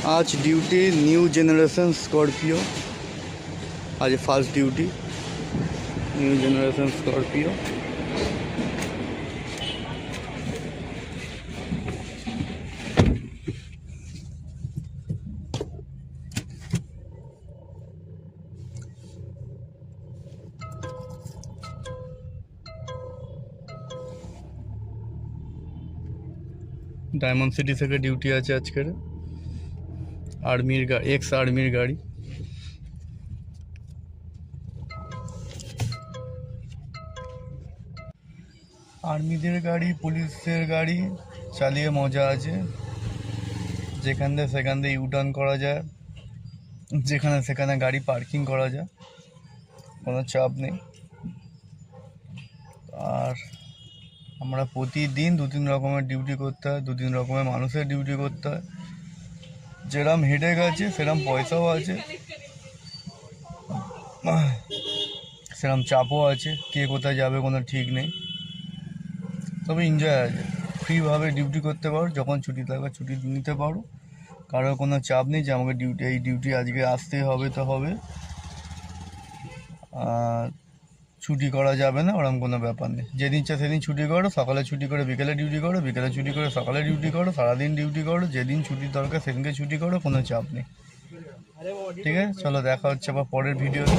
आज duty new generation Scorpio. आज fast duty new generation Scorpio. Diamond city থেকে duty আছে আজকের आर्मिर एक्स आर्मिर गाड़ी। आर्मीদের গাড়ি পুলিশের গাড়ি চালিয়ে মজা আছে। যেখান থেকে সেখান থেকে ইউটার্ন করা যায়, যেখানে সেখানে গাড়ি পার্কিং করা যায়, কোনো চাপ নেই। আর আমরা প্রতিদিন দু তিন রকমের ডিউটি করতে হয়, দু তিন রকমের মানুষের ডিউটি করতে হয়। যেরম হেডেক আছে সেরম পয়সাও আছে, সেরম চাপও আছে। কে কোথায় যাবে কোনো ঠিক নেই, তবে এনজয় আছে। ফ্রিভাবে ডিউটি করতে পারো, যখন ছুটি থাকবে ছুটি নিতে পারো। কারোর কোনো চাপ নেই যে আমাকে এই ডিউটি আজকে আসতেই হবে তো হবে, ছুটি করা যাবে না, ওরকম কোনো ব্যাপার নেই। যেদিন ইচ্ছা সেদিন ছুটি করো, সকালে ছুটি করে বিকেলে ডিউটি করো, বিকেলে ছুটি করে সকালে ডিউটি করো, সারাদিন ডিউটি করো। যেদিন ছুটির দরকার সেদিনকে ছুটি করো, কোনো চাপ নেই। ঠিক আছে, চলো দেখা হচ্ছে আবার পরের ভিডিওতে।